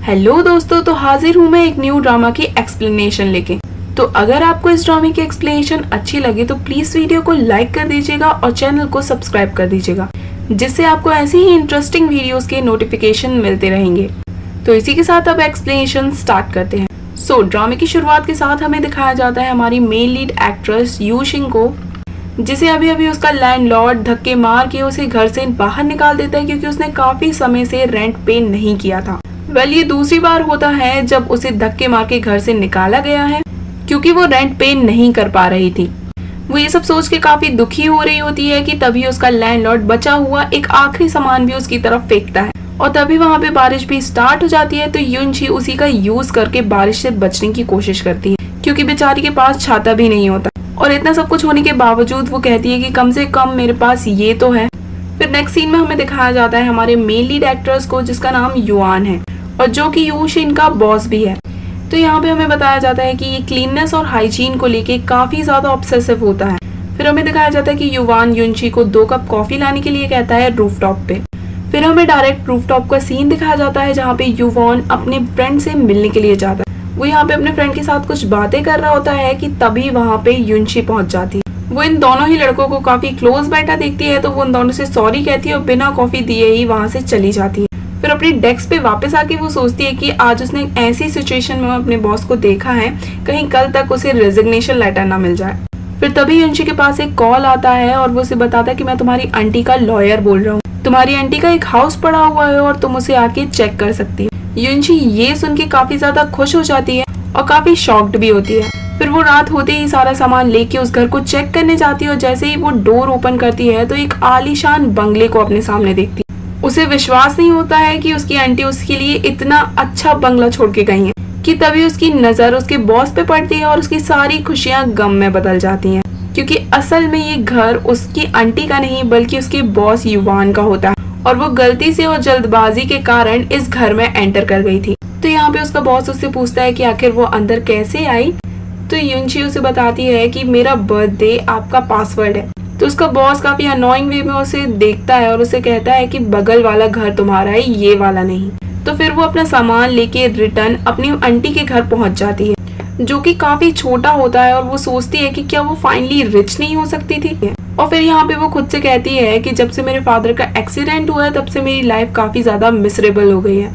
Hello दोस्तों, तो हाजिर हूँ मैं एक न्यू ड्रामा की एक्सप्लेनेशन लेके। तो अगर आपको इस ड्रामे की एक्सप्लेनेशन अच्छी लगे तो प्लीज वीडियो को लाइक कर दीजिएगा और चैनल को सब्सक्राइब कर दीजिएगा, जिससे आपको ऐसी ही इंटरेस्टिंग वीडियोस के नोटिफिकेशन मिलते रहेंगे। तो इसी के साथ अब एक्सप्लेनेशन स्टार्ट करते हैं। ड्रामे की शुरुआत के साथ हमें दिखाया जाता है हमारी मेन लीड एक्ट्रेस यू शिंग को, जिसे अभी अभी उसका लैंडलॉर्ड धक्के मार के उसे घर से बाहर निकाल देता है क्योंकि उसने काफी समय से रेंट पे नहीं किया था। ये दूसरी बार होता है जब उसे धक्के मार के घर से निकाला गया है क्योंकि वो रेंट पे नहीं कर पा रही थी। वो ये सब सोच के काफी दुखी हो रही होती है कि तभी उसका लैंडलॉर्ड बचा हुआ एक आखिरी सामान भी उसकी तरफ फेंकता है और तभी वहाँ पे बारिश भी स्टार्ट हो जाती है। तो युनशी उसी का यूज करके बारिश से बचने की कोशिश करती है क्योंकि बेचारी के पास छाता भी नहीं होता और इतना सब कुछ होने के बावजूद वो कहती है कि कम से कम मेरे पास ये तो है। फिर नेक्स्ट सीन में हमें दिखाया जाता है हमारे मेन लीड एक्ट्रेस को, जिसका नाम युआन है और जो कि यू शिन का बॉस भी है। तो यहाँ पे हमें बताया जाता है कि ये क्लीननेस और हाइजीन को लेके काफी ज्यादा ऑब्सेसिव होता है। फिर हमें दिखाया जाता है कि युवान युनशी को 2 कप कॉफी लाने के लिए कहता है रूफटॉप पे। फिर हमें डायरेक्ट रूफटॉप का सीन दिखाया जाता है जहाँ पे युवान अपने फ्रेंड से मिलने के लिए जाता है। वो यहाँ पे अपने फ्रेंड के साथ कुछ बातें कर रहा होता है कि तभी वहाँ पे युनशी पहुंच जाती है। वो इन दोनों ही लड़कों को काफी क्लोज बैठा देखती है तो वो उन दोनों से सॉरी कहती है और बिना कॉफी दिए ही वहाँ से चली जाती है। फिर अपनी डेस्क पे वापस आके वो सोचती है कि आज उसने एक ऐसी सिचुएशन में अपने बॉस को देखा है, कहीं कल तक उसे रेजिग्नेशन लेटर ना मिल जाए। फिर तभी युनशी के पास एक कॉल आता है और वो उसे बताता है कि मैं तुम्हारी आंटी का लॉयर बोल रहा हूँ, तुम्हारी आंटी का एक हाउस पड़ा हुआ है और तुम उसे आके चेक कर सकती है। युनशी ये सुन के काफी ज्यादा खुश हो जाती है और काफी शॉक्ड भी होती है। फिर वो रात होते ही सारा सामान लेके उस घर को चेक करने जाती है और जैसे ही वो डोर ओपन करती है तो एक आलीशान बंगले को अपने सामने देखती है। उसे विश्वास नहीं होता है कि उसकी आंटी उसके लिए इतना अच्छा बंगला छोड़ के गई है कि तभी उसकी नजर उसके बॉस पे पड़ती है और उसकी सारी खुशियां गम में बदल जाती हैं क्योंकि असल में ये घर उसकी आंटी का नहीं बल्कि उसके बॉस युवान का होता है और वो गलती से और जल्दबाजी के कारण इस घर में एंटर कर गई थी। तो यहाँ पे उसका बॉस उससे पूछता है कि आखिर वो अंदर कैसे आई। तो युनशी उसे बताती है कि मेरा बर्थडे आपका पासवर्ड है। तो उसका बॉस काफी अनोइंग वे में उसे देखता है और उसे कहता है कि बगल वाला घर तुम्हारा है, ये वाला नहीं। तो फिर वो अपना सामान लेके रिटर्न अपनी आंटी के घर पहुंच जाती है जो कि काफी छोटा होता है और वो सोचती है कि क्या वो फाइनली रिच नहीं हो सकती थी। और फिर यहाँ पे वो खुद से कहती है कि जब से मेरे फादर का एक्सीडेंट हुआ है तब से मेरी लाइफ काफी ज्यादा मिसरेबल हो गई है।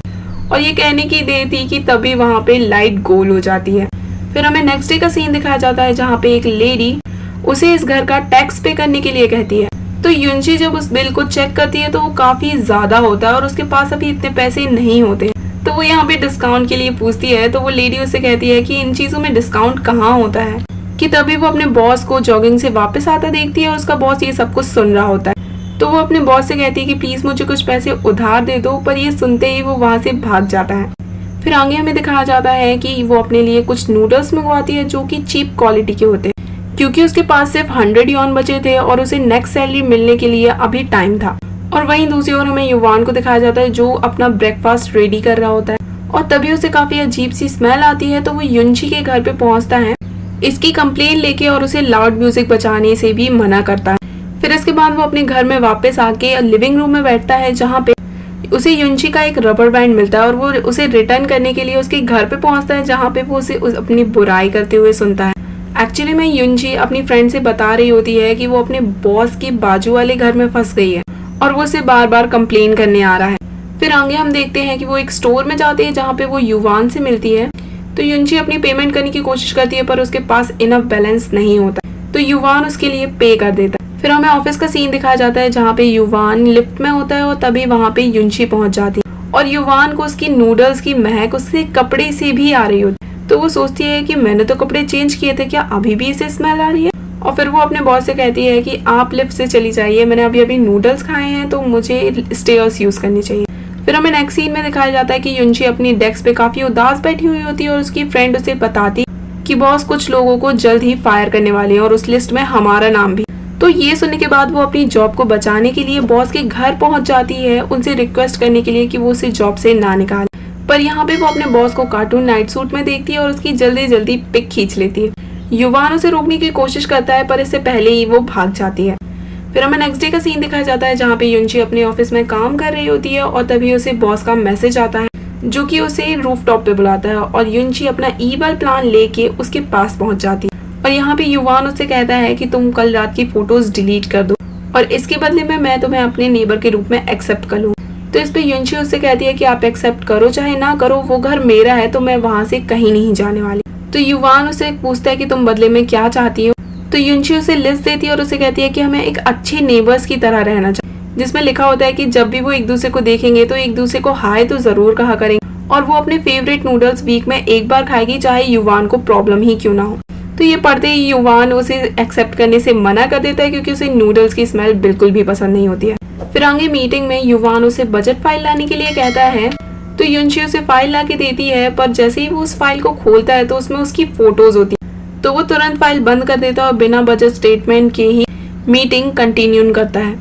और ये कहने की देर थी कि तभी वहाँ पे लाइट गोल हो जाती है। फिर हमें नेक्स्ट डे का सीन दिखाया जाता है जहाँ पे एक लेडी उसे इस घर का टैक्स पे करने के लिए कहती है। तो युनशी जब उस बिल को चेक करती है तो वो काफी ज्यादा होता है और उसके पास अभी इतने पैसे नहीं होते। तो वो यहाँ पे डिस्काउंट के लिए पूछती है तो वो लेडी उससे कहती है कि इन चीजों में डिस्काउंट कहाँ होता है। कि तभी वो अपने बॉस को जॉगिंग से वापस आता देखती है और उसका बॉस ये सब कुछ सुन रहा होता है। तो वो अपने बॉस से कहती है कि प्लीज मुझे कुछ पैसे उधार दे दो, पर ये सुनते ही वो वहाँ से भाग जाता है। फिर आगे हमें दिखाया जाता है कि वो अपने लिए कुछ नूडल्स मंगवाती है जो कि चीप क्वालिटी के होते हैं क्योंकि उसके पास सिर्फ 100 यॉन बचे थे और उसे नेक्स्ट सैलरी मिलने के लिए अभी टाइम था। और वहीं दूसरी ओर हमें युवान को दिखाया जाता है जो अपना ब्रेकफास्ट रेडी कर रहा होता है और तभी उसे काफी अजीब सी स्मेल आती है। तो वो युनशी के घर पे पहुंचता है इसकी कंप्लेन लेके और उसे लाउड म्यूजिक बजाने से भी मना करता है। फिर इसके बाद वो अपने घर में वापस आके लिविंग रूम में बैठता है जहाँ पे उसे युनशी का एक रबर बैंड मिलता है और वो उसे रिटर्न करने के लिए उसके घर पे पहुंचता है जहाँ पे वो उसे अपनी बुराई करते हुए सुनता है। एक्चुअली में युनशी अपनी फ्रेंड से बता रही होती है कि वो अपने बॉस के बाजू वाले घर में फंस गई है और वो उसे बार बार कंप्लेन करने आ रहा है। फिर आगे हम देखते हैं कि वो एक स्टोर में जाती है जहाँ पे वो युवान से मिलती है। तो युनशी अपनी पेमेंट करने की कोशिश करती है पर उसके पास इनफ बैलेंस नहीं होता, तो युवान उसके लिए पे कर देता है। फिर हमें ऑफिस का सीन दिखाया जाता है जहाँ पे युवान लिफ्ट में होता है और तभी वहाँ पे युनशी पहुंच जाती है और युवान को उसकी नूडल्स की महक उसके कपड़े से भी आ रही होती है। तो वो सोचती है कि मैंने तो कपड़े चेंज किए थे, क्या अभी भी इसे स्मेल आ रही है। और फिर वो अपने बॉस से कहती है कि आप लिफ्ट से चली जाइए, मैंने अभी अभी नूडल्स खाए हैं तो मुझे स्टेयर्स यूज करनी चाहिए। फिर हमें नेक्स्ट सीन में दिखाया जाता है कि युनशी अपनी डेस्क पे काफी उदास बैठी हुई होती है और उसकी फ्रेंड उसे बताती कि बॉस कुछ लोगों को जल्द ही फायर करने वाले हैं और उस लिस्ट में हमारा नाम भी। तो ये सुनने के बाद वो अपनी जॉब को बचाने के लिए बॉस के घर पहुंच जाती है उनसे रिक्वेस्ट करने के लिए कि वो उसे जॉब से ना निकाले। पर यहाँ पे वो अपने बॉस को कार्टून नाइट सूट में देखती है और उसकी जल्दी जल्दी पिक खींच लेती है। युवान उसे रोकने की कोशिश करता है पर इससे पहले ही वो भाग जाती है। फिर हमें नेक्स्ट डे का सीन दिखाया जाता है जहाँ पे युनशी अपने ऑफिस में काम कर रही होती है और तभी उसे बॉस का मैसेज आता है जो कि उसे रूफ टॉप पे बुलाता है और युनची अपना ईवल प्लान लेके उसके पास पहुंच जाती है। और यहाँ पे युवान उससे कहता है कि तुम कल रात की फोटोज डिलीट कर दो और इसके बदले में मैं तुम्हें अपने नेबर के रूप में एक्सेप्ट कर लूँ। तो इस पे युनची उससे कहती है कि आप एक्सेप्ट करो चाहे ना करो, वो घर मेरा है तो मैं वहाँ से कहीं नहीं जाने वाली। तो युवान उसे पूछता है कि तुम बदले में क्या चाहती हो। तो युनची उसे लिस्ट देती है और उसे कहती है कि हमें एक अच्छे नेबर्स की तरह रहना चाहिए, जिसमें लिखा होता है कि जब भी वो एक दूसरे को देखेंगे तो एक दूसरे को हाय तो जरूर कहा करेंगे और वो अपने फेवरेट नूडल्स वीक में एक बार खाएगी चाहे युवान को प्रॉब्लम ही क्यों ना हो। तो ये पढ़ते ही युवान उसे एक्सेप्ट करने से मना कर देता है क्योंकि उसे नूडल्स की स्मेल बिल्कुल भी पसंद नहीं होती है। फिर आगे मीटिंग में युवान उसे बजट फाइल लाने के लिए कहता है तो युनची उसे फाइल ला के देती है, पर जैसे ही वो उस फाइल को खोलता है तो उसमें उसकी फोटोज होती है। तो वो तुरंत फाइल बंद कर देता है और बिना बजट स्टेटमेंट के ही मीटिंग कंटिन्यू करता है।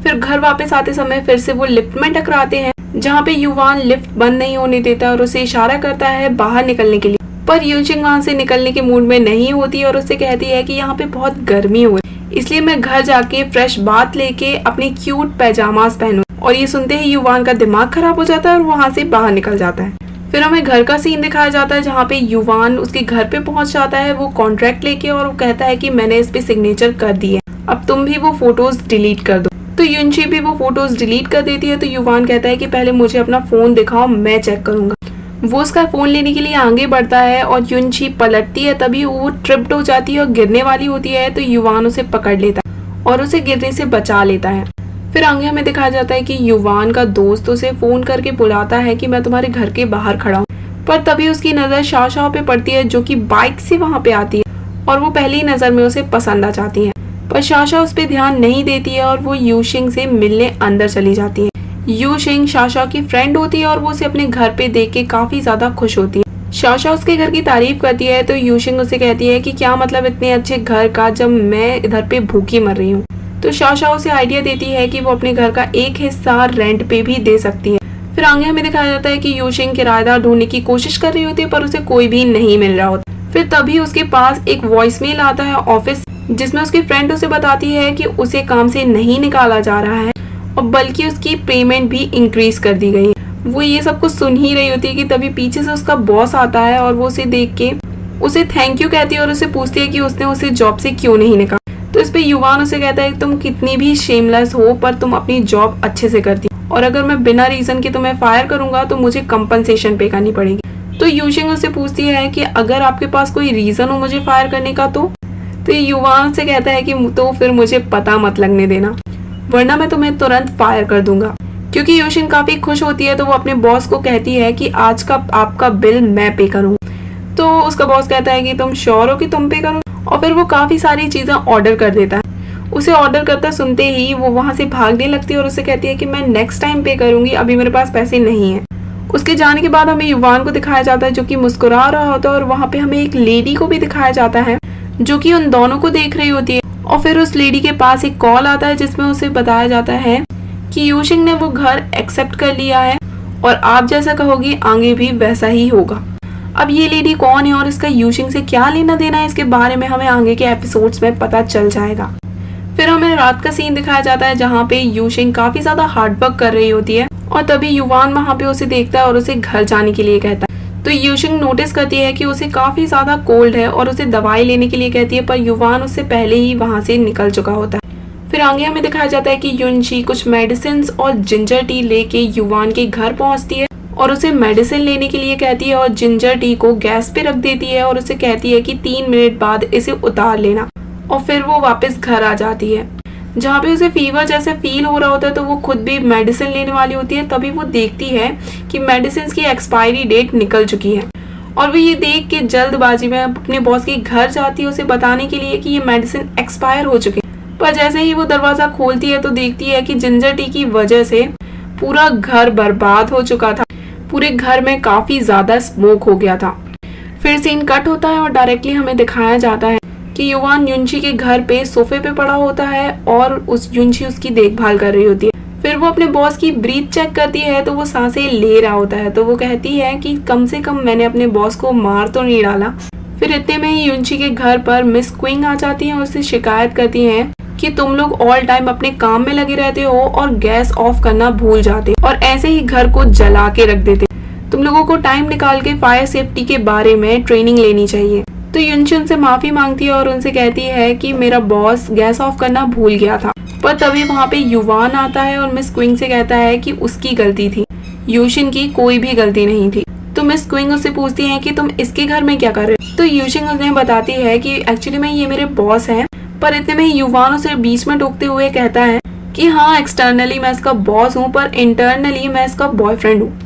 फिर घर वापस आते समय फिर से वो लिफ्ट में टकराते हैं, जहाँ पे युवान लिफ्ट बंद नहीं होने देता और उसे इशारा करता है बाहर निकलने के लिए, पर युनची वहाँ से निकलने के मूड में नहीं होती और उससे कहती है कि यहाँ पे बहुत गर्मी हो रही, इसलिए मैं घर जाके फ्रेश बाथ लेके अपने क्यूट पैजामास पहनूं। और ये सुनते ही युवान का दिमाग खराब हो जाता है और वहाँ से बाहर निकल जाता है। फिर हमें घर का सीन दिखाया जाता है जहाँ पे युवान उसके घर पे पहुंच जाता है वो कॉन्ट्रैक्ट लेके और वो कहता है कि मैंने इस पे सिग्नेचर कर दी है, अब तुम भी वो फोटोज डिलीट कर दो। तो युनची भी वो फोटोज डिलीट कर देती है। तो युवान कहता है कि पहले मुझे अपना फोन दिखाओ, मैं चेक करूंगा। वो उसका फोन लेने के लिए आगे बढ़ता है और युनची पलटती है, तभी वो ट्रिप्ड हो जाती है और गिरने वाली होती है। तो युवान उसे पकड़ लेता है और उसे गिरने से बचा लेता है। फिर आगे हमें दिखाया जाता है कि युवान का दोस्त उसे फोन करके बुलाता है कि मैं तुम्हारे घर के बाहर खड़ा हूँ, पर तभी उसकी नजर शाशा पे पड़ती है जो कि बाइक से वहाँ पे आती है और वो पहली नजर में उसे पसंद आ जाती है, पर शाशा उस पर ध्यान नहीं देती है और वो यूशिंग से मिलने अंदर चली जाती है। यूशिंग शाशा की फ्रेंड होती है और वो उसे अपने घर पे देख के काफी ज्यादा खुश होती है। शाशा उसके घर की तारीफ करती है तो यूशिंग उसे कहती है कि क्या मतलब इतने अच्छे घर का जब मैं इधर पे भूखी मर रही हूँ। तो शाशा उसे आइडिया देती है कि वो अपने घर का एक हिस्सा रेंट पे भी दे सकती है। फिर आगे हमें दिखाया जाता है कि यूशिंग किराएदार ढूंढने की कोशिश कर रही होती है पर उसे कोई भी नहीं मिल रहा होता। फिर तभी उसके पास एक वॉइसमेल आता है ऑफिस, जिसमें उसकी फ्रेंड उसे बताती है कि उसे काम से नहीं निकाला जा रहा है और बल्कि उसकी पेमेंट भी इंक्रीज कर दी गई है। वो ये सब कुछ सुन ही रही होती है कि तभी पीछे से उसका बॉस आता है और वो उसे देख के उसे थैंक यू कहती है और उसे पूछती है कि उसने उसे जॉब से क्यों नहीं निकाला। तो इस पे युवान उसे कहता है कि तुम कितनी भी शेमलेस हो पर तुम अपनी जॉब अच्छे से करती हो और अगर मैं बिना रीजन के तुम्हें फायर करूंगा तो मुझे कंपनसेशन पे करनी पड़ेगी। तो यूशिंग उससे पूछती है कि अगर आपके पास कोई रीजन हो मुझे फायर करने का तो युवान से कहता है कि तो फिर मुझे पता मत लगने देना वरना मैं तुम्हें तुरंत फायर कर दूंगा। क्योंकि यूशिंग काफी खुश होती है तो वो अपने बॉस को कहती है कि आज का आपका बिल मैं पे करूंगा। तो उसका बॉस कहता है कि तुम श्योर हो कि तुम पे करो, और फिर वो काफी सारी चीजें ऑर्डर कर देता है। उसे ऑर्डर करता सुनते ही वो वहां से भागने लगती है और उसे कहती है कि मैं नेक्स्ट टाइम पे करूंगी, अभी मेरे पास पैसे नहीं है। उसके जाने के बाद हमें युवान को दिखाया जाता है जो कि मुस्कुरा रहा होता है और वहाँ पे हमें एक लेडी को भी दिखाया जाता है जो कि उन दोनों को देख रही होती है। और फिर उस लेडी के पास एक कॉल आता है जिसमें उसे बताया जाता है कि यूशिंग ने वो घर एक्सेप्ट कर लिया है और आप जैसा कहोगी आगे भी वैसा ही होगा। अब ये लेडी कौन है और इसका यूशिंग से क्या लेना देना है, इसके बारे में हमें आगे के एपिसोड्स में पता चल जाएगा। फिर हमें रात का सीन दिखाया जाता है जहाँ पे यूशिंग काफी ज्यादा हार्डवर्क कर रही होती है और तभी युवान वहाँ पे उसे देखता है और उसे घर जाने के लिए कहता है। तो यूशिंग नोटिस करती है कि उसे काफी ज्यादा कोल्ड है और उसे दवाई लेने के लिए कहती है, पर युवान उससे पहले ही वहाँ से निकल चुका होता है। फिर आगे हमें दिखाया जाता है कि युनची कुछ मेडिसिन और जिंजर टी लेके युवान के घर पहुँचती है और उसे मेडिसिन लेने के लिए कहती है और जिंजर टी को गैस पे रख देती है और उसे कहती है कि 3 मिनट बाद इसे उतार लेना। और फिर वो वापस घर आ जाती है जहाँ पे उसे फीवर जैसे फील हो रहा होता है। तो वो खुद भी मेडिसिन लेने वाली होती है, तभी वो देखती है कि मेडिसिन की एक्सपायरी डेट निकल चुकी है और वो ये देख के जल्दबाजी में अपने बॉस के घर जाती है उसे बताने के लिए कि ये मेडिसिन एक्सपायर हो चुके हैं। पर जैसे ही वो दरवाजा खोलती है तो देखती है कि जिंजर टी की वजह से पूरा घर बर्बाद हो चुका था, पूरे घर में काफी ज्यादा स्मोक हो गया था। फिर सीन कट होता है और डायरेक्टली हमें दिखाया जाता है कि युवान युनची के घर पे सोफे पे पड़ा होता है और उस युनची उसकी देखभाल कर रही होती है। फिर वो अपने बॉस की ब्रीथ चेक करती है तो वो सांसें ले रहा होता है। तो वो कहती है कि कम से कम मैंने अपने बॉस को मार तो नहीं डाला। फिर इतने में ही युनची के घर पर मिस क्विंग आ जाती है और उससे शिकायत करती है कि तुम लोग ऑल टाइम अपने काम में लगे रहते हो और गैस ऑफ करना भूल जाते और ऐसे ही घर को जला के रख देते। तुम लोगों को टाइम निकाल के फायर सेफ्टी के बारे में ट्रेनिंग लेनी चाहिए। तो युनशी उनसे माफी मांगती है और उनसे कहती है कि मेरा बॉस गैस ऑफ करना भूल गया था। पर तभी वहाँ पे युवान आता है और मिस क्विंग से कहता है कि उसकी गलती थी, यूशिन की कोई भी गलती नहीं थी। तो मिस क्विंग उससे पूछती है कि तुम इसके घर में क्या कर रहे हो। तो यूशिन उन्हें बताती है कि एक्चुअली में ये मेरे बॉस हैं। पर इतने में युवान उसे बीच में टोकते हुए कहता है कि हाँ, एक्सटर्नली मैं इसका बॉस हूँ पर इंटरनली मैं इसका बॉयफ्रेंड हूँ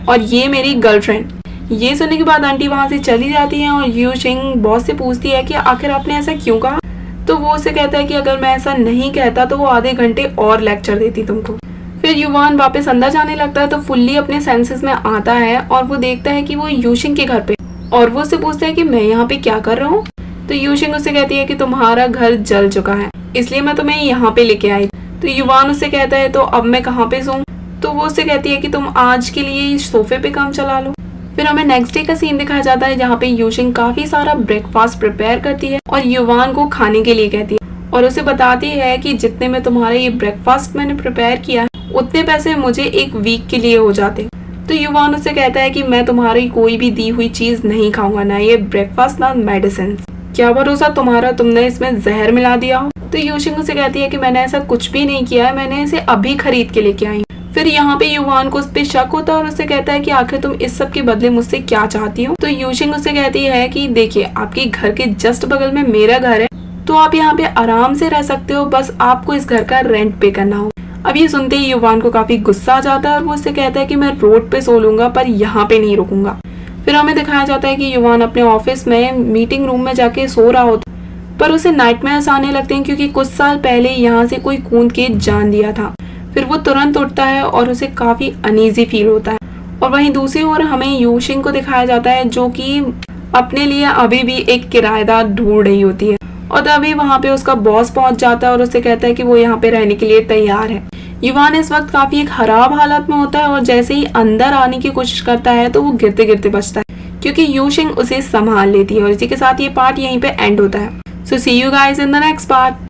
और ये मेरी गर्लफ्रेंड। ये सुनने के बाद आंटी वहाँ से चली जाती है और यूशिंग बॉस से पूछती है कि आखिर आपने ऐसा क्यों कहा। तो वो उसे कहता है कि अगर मैं ऐसा नहीं कहता तो वो आधे घंटे और लेक्चर देती तुमको। फिर युवान वापस अंदर जाने लगता है तो फुल्ली अपने सेंसेस में आता है और वो देखता है कि वो यूशिंग के घर पे, और वो उससे पूछता है कि मैं यहाँ पे क्या कर रहा हूँ। तो यूशिंग उससे कहती है कि तुम्हारा घर जल चुका है इसलिए मैं तुम्हें यहाँ पे लेके आई। तो युवान उससे कहता है तो अब मैं कहाँ पे सोऊं। तो वो उससे कहती है कि तुम आज के लिए इस सोफे पे काम चला लो। फिर हमें नेक्स्ट डे का सीन दिखाया जाता है जहाँ पे यूशिंग काफी सारा ब्रेकफास्ट प्रिपेयर करती है और युवान को खाने के लिए कहती है और उसे बताती है कि जितने में तुम्हारा ये ब्रेकफास्ट मैंने प्रिपेयर किया है उतने पैसे मुझे एक वीक के लिए हो जाते। तो युवान उससे कहता है कि मैं तुम्हारी कोई भी दी हुई चीज नहीं खाऊंगा, ना ये ब्रेकफास्ट ना मेडिसिन। क्या भरोसा तुम्हारा तुमने इसमें जहर मिला दिया हो। तो यूशिंग उसे कहती है कि मैंने ऐसा कुछ भी नहीं किया है, मैंने इसे अभी खरीद के लेके आई। फिर यहाँ पे युवान को उस पे शक होता है और उससे कहता है कि आखिर तुम इस सब के बदले मुझसे क्या चाहती हो। तो यूशिंग उससे कहती है कि देखिए, आपके घर के जस्ट बगल में मेरा घर है तो आप यहाँ पे आराम से रह सकते हो, बस आपको इस घर का रेंट पे करना हो। अब ये सुनते ही युवान को काफी गुस्सा आ जाता है और वो उससे कहता है कि मैं रोड पे सो लूंगा पर यहाँ पे नहीं रुकूंगा। फिर हमें दिखाया जाता है कि युवान अपने ऑफिस में मीटिंग रूम में जाके सो रहा होता पर उसे नाइटमेयर्स आने लगते हैं क्योंकि कुछ साल पहले यहाँ से कोई कूद के जान दिया था। फिर वो तुरंत उठता है और उसे काफी अनईजी फील होता है। और वहीं दूसरी ओर हमें यूशिंग को दिखाया जाता है जो कि अपने लिए अभी भी एक किराएदार ढूंढ रही होती है और तभी वहाँ पे उसका बॉस पहुंच जाता है और उसे कहता है कि वो यहाँ पे रहने के लिए तैयार है। युवान इस वक्त काफी एक खराब हालत में होता है और जैसे ही अंदर आने की कोशिश करता है तो वो गिरते गिरते बचता है क्योंकि यूशिंग उसे संभाल लेती है। और इसी के साथ ये पार्ट यहीं पे एंड होता है। So see you guys in the next part.